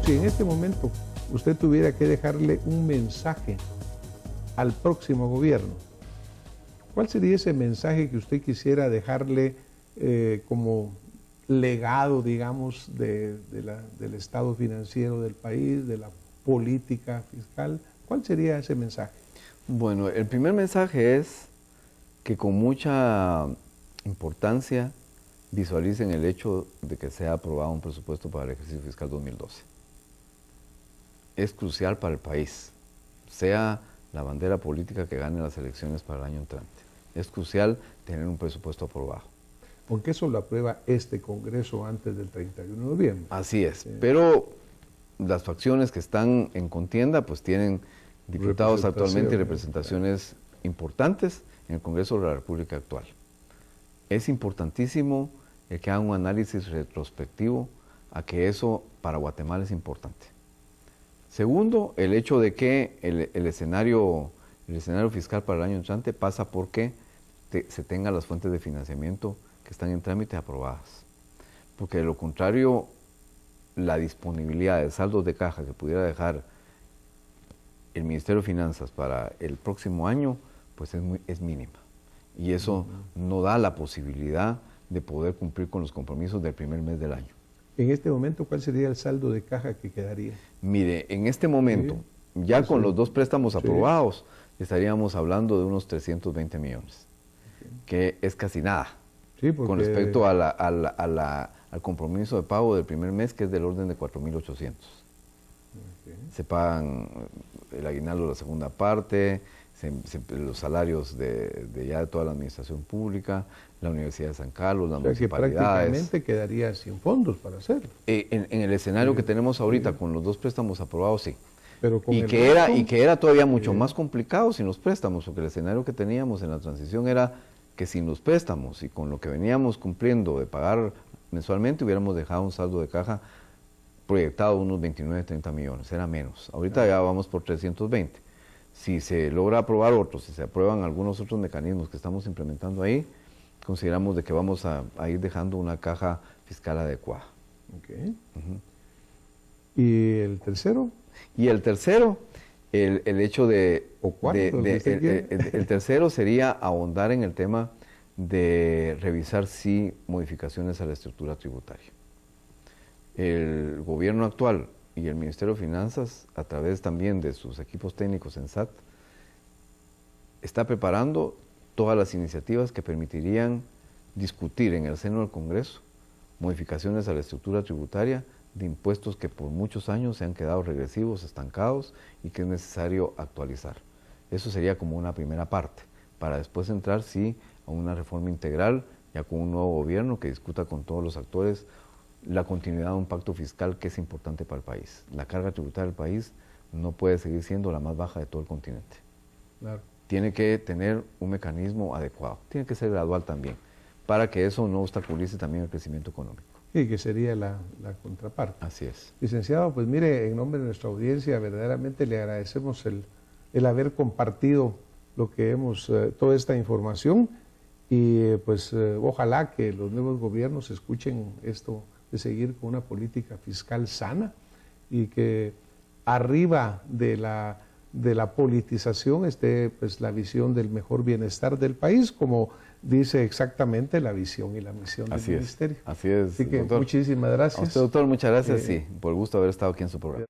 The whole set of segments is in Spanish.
Si en este momento usted tuviera que dejarle un mensaje al próximo gobierno, ¿cuál sería ese mensaje que usted quisiera dejarle como legado, digamos, del estado financiero del país, de la política fiscal? ¿Cuál sería ese mensaje? Bueno, el primer mensaje es que con mucha importancia visualicen el hecho de que sea aprobado un presupuesto para el ejercicio fiscal 2012. Es crucial para el país, sea la bandera política que gane las elecciones para el año entrante. Es crucial tener un presupuesto aprobado. Porque eso lo aprueba este Congreso antes del 31 de noviembre. Así es, pero las facciones que están en contienda pues tienen diputados actualmente y representaciones importantes en el Congreso de la República actual. Es importantísimo que hagan un análisis retrospectivo a que eso para Guatemala es importante. Segundo, el hecho de que el escenario fiscal para el año entrante pasa porque se tengan las fuentes de financiamiento que están en trámite aprobadas. Porque de lo contrario, la disponibilidad de saldos de caja que pudiera dejar el Ministerio de Finanzas para el próximo año, pues es mínima. Y eso no da la posibilidad de poder cumplir con los compromisos del primer mes del año. En este momento, ¿cuál sería el saldo de caja que quedaría? Mire, en este momento, ya con los dos préstamos aprobados, estaríamos hablando de unos 320 millones, que es casi nada, con respecto al compromiso de pago del primer mes, que es del orden de 4.800. Se pagan el aguinaldo de la segunda parte, los salarios de toda la administración pública, la Universidad de San Carlos, las municipalidades. Que prácticamente quedaría sin fondos para hacerlo. En el escenario que tenemos ahorita, con los dos préstamos aprobados, sí. Pero con que era todavía mucho más complicado sin los préstamos, porque el escenario que teníamos en la transición era que sin los préstamos y con lo que veníamos cumpliendo de pagar mensualmente, hubiéramos dejado un saldo de caja proyectado de unos 29, 30 millones, era menos. Ahorita ya vamos por 320. Si se logra aprobar otros, si se aprueban algunos otros mecanismos que estamos implementando ahí, consideramos de que vamos a ir dejando una caja fiscal adecuada. ¿Y el tercero? Y el tercero, el hecho de... ¿O cuarto? El tercero sería ahondar en el tema de revisar sí modificaciones a la estructura tributaria. El gobierno actual y el Ministerio de Finanzas, a través también de sus equipos técnicos en SAT, está preparando todas las iniciativas que permitirían discutir en el seno del Congreso modificaciones a la estructura tributaria de impuestos que por muchos años se han quedado regresivos, estancados y que es necesario actualizar. Eso sería como una primera parte, para después entrar sí a una reforma integral, ya con un nuevo gobierno que discuta con todos los actores la continuidad de un pacto fiscal que es importante para el país. La carga tributaria del país no puede seguir siendo la más baja de todo el continente. Claro. Tiene que tener un mecanismo adecuado, tiene que ser gradual también, para que eso no obstaculice también el crecimiento económico. Sí, que sería la contraparte. Así es. Licenciado, pues mire, en nombre de nuestra audiencia, verdaderamente le agradecemos el haber compartido lo que hemos, toda esta información y pues ojalá que los nuevos gobiernos escuchen esto de seguir con una política fiscal sana y que arriba de la politización esté pues la visión del mejor bienestar del país, como dice exactamente la visión y la misión del ministerio. Así es, así que doctor. Muchísimas gracias. A usted, doctor, muchas gracias, sí, por el gusto de haber estado aquí en su programa.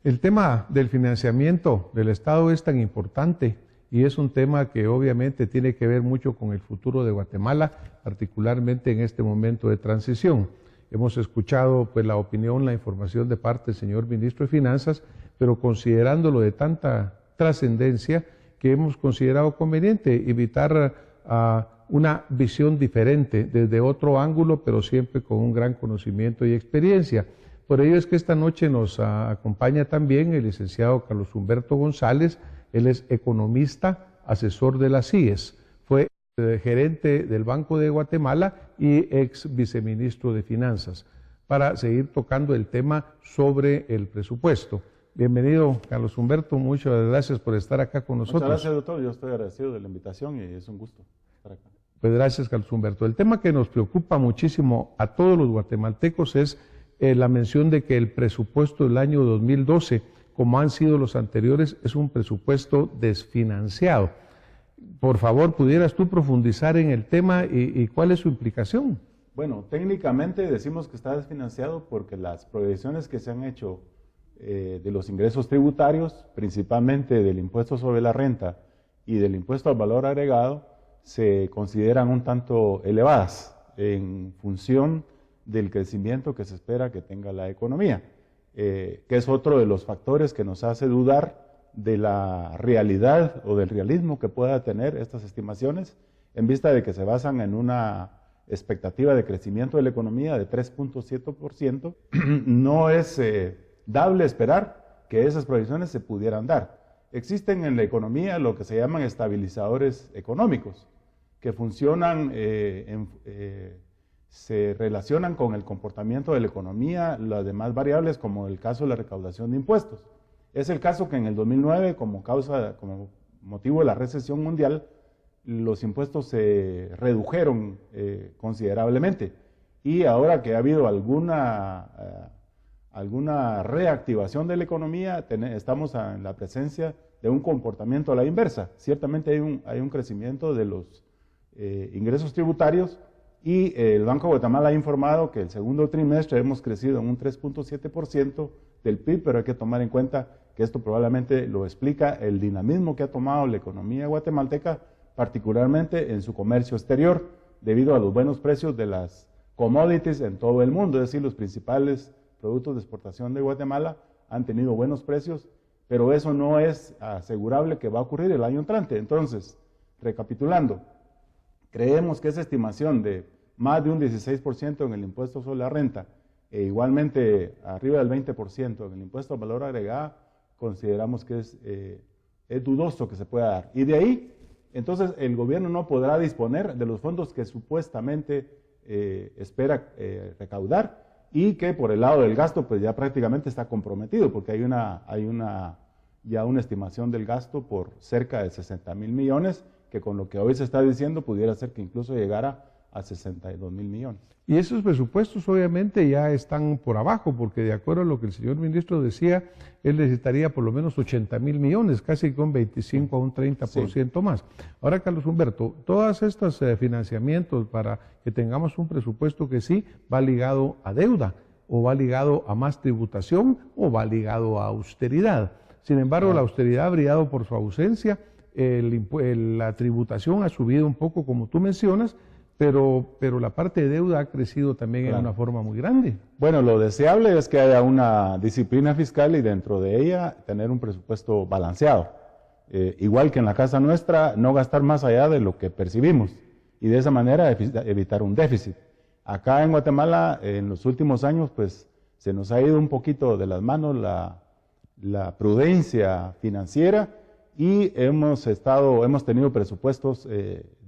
El tema del financiamiento del Estado es tan importante y es un tema que obviamente tiene que ver mucho con el futuro de Guatemala, particularmente en este momento de transición. Hemos escuchado pues la opinión, la información de parte del señor Ministro de Finanzas, pero considerándolo de tanta trascendencia que hemos considerado conveniente evitar una visión diferente desde otro ángulo, pero siempre con un gran conocimiento y experiencia. Por ello es que esta noche nos acompaña también el licenciado Carlos Humberto González. Él es economista, asesor de la CIES, fue gerente del Banco de Guatemala y ex viceministro de Finanzas, para seguir tocando el tema sobre el presupuesto. Bienvenido, Carlos Humberto, muchas gracias por estar acá con nosotros. Muchas gracias, doctor, yo estoy agradecido de la invitación y es un gusto estar acá. Pues gracias, Carlos Humberto. El tema que nos preocupa muchísimo a todos los guatemaltecos es la mención de que el presupuesto del año 2012, como han sido los anteriores, es un presupuesto desfinanciado. Por favor, ¿pudieras tú profundizar en el tema y cuál es su implicación? Bueno, técnicamente decimos que está desfinanciado porque las proyecciones que se han hecho de los ingresos tributarios, principalmente del impuesto sobre la renta y del impuesto al valor agregado, se consideran un tanto elevadas en función del crecimiento que se espera que tenga la economía, que es otro de los factores que nos hace dudar de la realidad o del realismo que pueda tener estas estimaciones, en vista de que se basan en una expectativa de crecimiento de la economía de 3.7%, no es dable esperar que esas proyecciones se pudieran dar. Existen en la economía lo que se llaman estabilizadores económicos, que funcionan, se relacionan con el comportamiento de la economía, las demás variables, como el caso de la recaudación de impuestos. Es el caso que en el 2009, como motivo de la recesión mundial, los impuestos se redujeron considerablemente. Y ahora que ha habido alguna reactivación de la economía, estamos en la presencia de un comportamiento a la inversa. Ciertamente hay un crecimiento de los ingresos tributarios y el Banco de Guatemala ha informado que el segundo trimestre hemos crecido en un 3.7% del PIB, pero hay que tomar en cuenta que esto probablemente lo explica el dinamismo que ha tomado la economía guatemalteca, particularmente en su comercio exterior, debido a los buenos precios de las commodities en todo el mundo, es decir, los principales productos de exportación de Guatemala han tenido buenos precios, pero eso no es asegurable que va a ocurrir el año entrante. Entonces, recapitulando, creemos que esa estimación de más de un 16% en el impuesto sobre la renta e igualmente arriba del 20% en el impuesto al valor agregado, consideramos que es dudoso que se pueda dar. Y de ahí, entonces, el gobierno no podrá disponer de los fondos que supuestamente espera recaudar y que por el lado del gasto, pues ya prácticamente está comprometido, porque hay ya una estimación del gasto por cerca de 60,000 millones, que con lo que hoy se está diciendo pudiera ser que incluso llegara a 62,000 millones. Y esos presupuestos obviamente ya están por abajo, porque de acuerdo a lo que el señor ministro decía, él necesitaría por lo menos 80,000 millones, casi con 25 a un 30% más. Ahora, Carlos Humberto, todos estos financiamientos para que tengamos un presupuesto que sí va ligado a deuda, o va ligado a más tributación, o va ligado a austeridad. Sin embargo, la austeridad ha brillado por su ausencia, la tributación ha subido un poco, como tú mencionas, pero la parte de deuda ha crecido también en una forma muy grande. Bueno, lo deseable es que haya una disciplina fiscal y dentro de ella tener un presupuesto balanceado. Igual que en la casa nuestra, no gastar más allá de lo que percibimos y de esa manera evitar un déficit. Acá en Guatemala, en los últimos años, pues se nos ha ido un poquito de las manos la prudencia financiera y hemos tenido presupuestos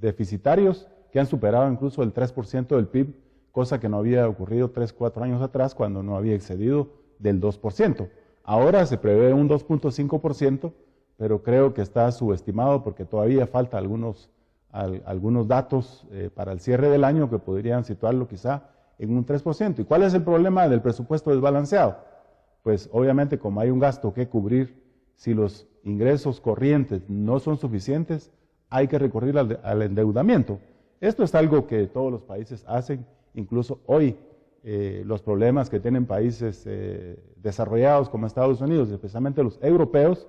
deficitarios que han superado incluso el 3% del PIB, cosa que no había ocurrido 3, 4 años atrás cuando no había excedido del 2%. Ahora se prevé un 2.5%, pero creo que está subestimado porque todavía falta algunos datos para el cierre del año que podrían situarlo quizá en un 3%. ¿Y cuál es el problema del presupuesto desbalanceado? Pues obviamente como hay un gasto que cubrir, si los ingresos corrientes no son suficientes, hay que recurrir al endeudamiento. Esto es algo que todos los países hacen, incluso hoy los problemas que tienen países desarrollados como Estados Unidos, especialmente los europeos,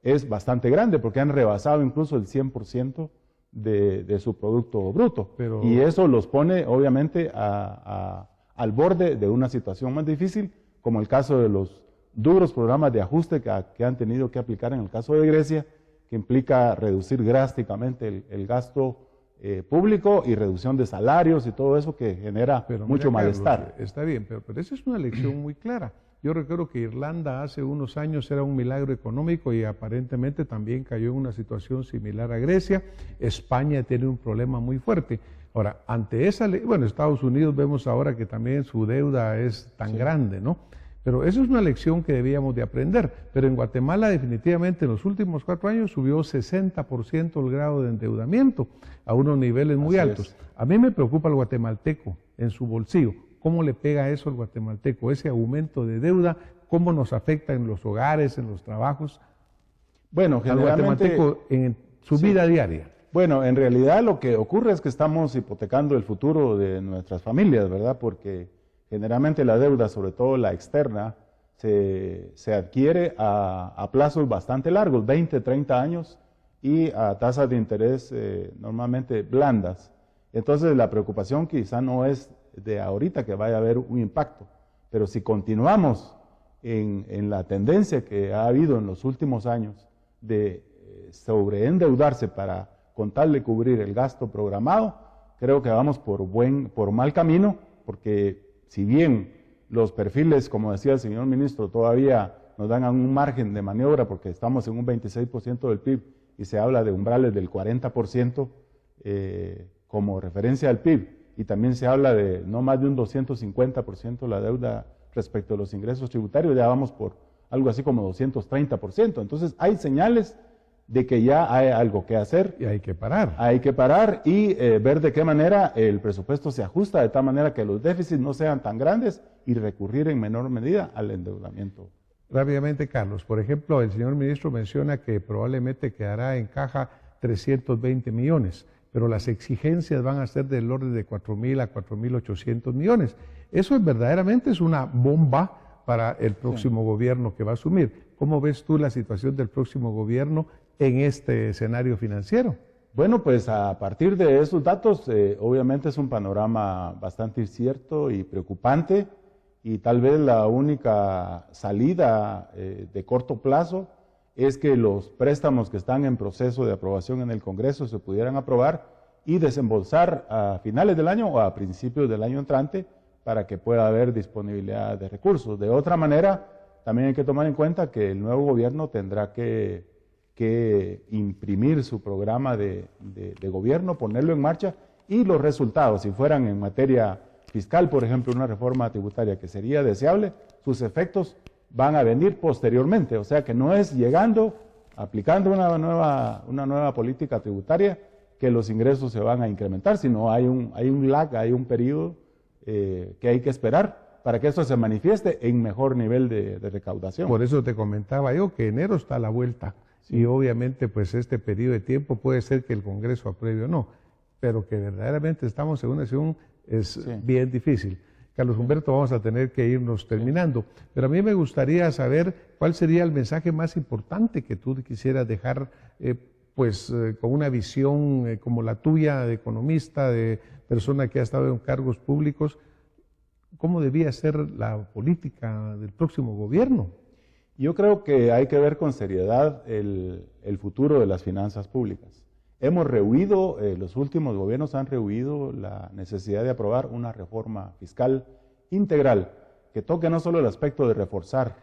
es bastante grande porque han rebasado incluso el 100% de su Producto Bruto. Y eso los pone obviamente al borde de una situación más difícil, como el caso de los duros programas de ajuste que han tenido que aplicar en el caso de Grecia, que implica reducir drásticamente el gasto público y reducción de salarios y todo eso que genera mucho malestar. Carlos, está bien, pero esa es una lección muy clara. Yo recuerdo que Irlanda hace unos años era un milagro económico y aparentemente también cayó en una situación similar a Grecia. España tiene un problema muy fuerte. Ahora, ante esa Estados Unidos vemos ahora que también su deuda es tan grande, ¿no? Pero eso es una lección que debíamos de aprender. Pero en Guatemala definitivamente en los últimos 4 años subió 60% el grado de endeudamiento a unos niveles muy altos. A mí me preocupa el guatemalteco en su bolsillo. ¿Cómo le pega eso al guatemalteco? Ese aumento de deuda, ¿cómo nos afecta en los hogares, en los trabajos? Bueno, generalmente, al guatemalteco en su vida diaria. Bueno, en realidad lo que ocurre es que estamos hipotecando el futuro de nuestras familias, ¿verdad? Porque generalmente la deuda, sobre todo la externa, se adquiere a plazos bastante largos, 20, 30 años, y a tasas de interés normalmente blandas. Entonces la preocupación quizá no es de ahorita que vaya a haber un impacto, pero si continuamos en la tendencia que ha habido en los últimos años de sobreendeudarse con tal de cubrir el gasto programado, creo que vamos por mal camino, porque si bien los perfiles, como decía el señor ministro, todavía nos dan un margen de maniobra porque estamos en un 26% del PIB y se habla de umbrales del 40% como referencia al PIB, y también se habla de no más de un 250% la deuda respecto a los ingresos tributarios, ya vamos por algo así como 230%. Entonces hay señales de que ya hay algo que hacer. Y hay que parar. Hay que parar y ver de qué manera el presupuesto se ajusta de tal manera que los déficits no sean tan grandes y recurrir en menor medida al endeudamiento. Rápidamente, Carlos, por ejemplo, el señor ministro menciona que probablemente quedará en caja 320 millones, pero las exigencias van a ser del orden de 4.000 a 4.800 millones. Eso verdaderamente es una bomba para el próximo gobierno que va a asumir. ¿Cómo ves tú la situación del próximo gobierno en este escenario financiero? Bueno, pues a partir de esos datos, obviamente es un panorama bastante incierto y preocupante, y tal vez la única salida de corto plazo es que los préstamos que están en proceso de aprobación en el Congreso se pudieran aprobar y desembolsar a finales del año o a principios del año entrante para que pueda haber disponibilidad de recursos. De otra manera, también hay que tomar en cuenta que el nuevo gobierno tendrá que imprimir su programa de gobierno, ponerlo en marcha, y los resultados, si fueran en materia fiscal, por ejemplo, una reforma tributaria que sería deseable, sus efectos van a venir posteriormente. O sea que no es llegando, aplicando una nueva política tributaria, que los ingresos se van a incrementar, sino hay un lag, hay un periodo que hay que esperar para que esto se manifieste en mejor nivel de recaudación. Por eso te comentaba yo que enero está a la vuelta. Sí. Y obviamente pues este periodo de tiempo puede ser que el Congreso apruebe o no, pero que verdaderamente estamos en una situación bien difícil. Carlos Humberto, vamos a tener que irnos terminando, pero a mí me gustaría saber cuál sería el mensaje más importante que tú quisieras dejar con una visión como la tuya de economista, de persona que ha estado en cargos públicos. ¿Cómo debía ser la política del próximo gobierno? Yo creo que hay que ver con seriedad el futuro de las finanzas públicas. Hemos rehuido, los últimos gobiernos han rehuido la necesidad de aprobar una reforma fiscal integral que toque no solo el aspecto de reforzar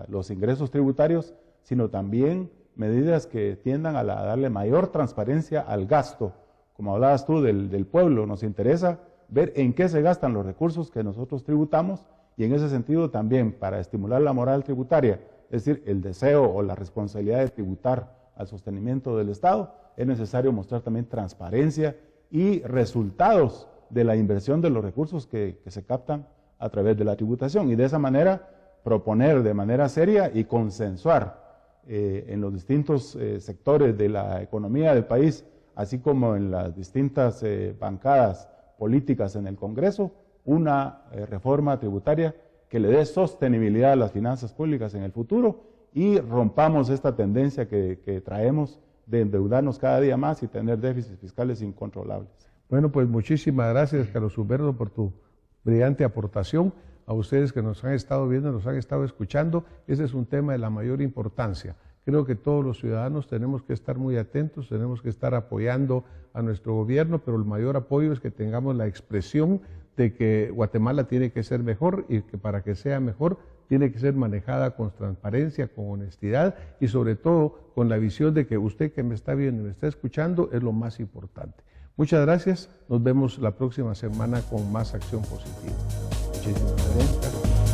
los ingresos tributarios, sino también medidas que tiendan a darle mayor transparencia al gasto. Como hablabas tú del pueblo, nos interesa ver en qué se gastan los recursos que nosotros tributamos, y en ese sentido también para estimular la moral tributaria, es decir, el deseo o la responsabilidad de tributar al sostenimiento del Estado, es necesario mostrar también transparencia y resultados de la inversión de los recursos que se captan a través de la tributación, y de esa manera proponer de manera seria y consensuar en los distintos sectores de la economía del país, así como en las distintas bancadas políticas en el Congreso, una reforma tributaria que le dé sostenibilidad a las finanzas públicas en el futuro y rompamos esta tendencia que traemos de endeudarnos cada día más y tener déficits fiscales incontrolables. Bueno, pues muchísimas gracias, Carlos Humberto, por tu brillante aportación. A ustedes que nos han estado viendo, nos han estado escuchando, ese es un tema de la mayor importancia. Creo que todos los ciudadanos tenemos que estar muy atentos, tenemos que estar apoyando a nuestro gobierno, pero el mayor apoyo es que tengamos la expresión de que Guatemala tiene que ser mejor, y que para que sea mejor tiene que ser manejada con transparencia, con honestidad y sobre todo con la visión de que usted que me está viendo y me está escuchando es lo más importante. Muchas gracias, nos vemos la próxima semana con más Acción Positiva. Muchísimas gracias.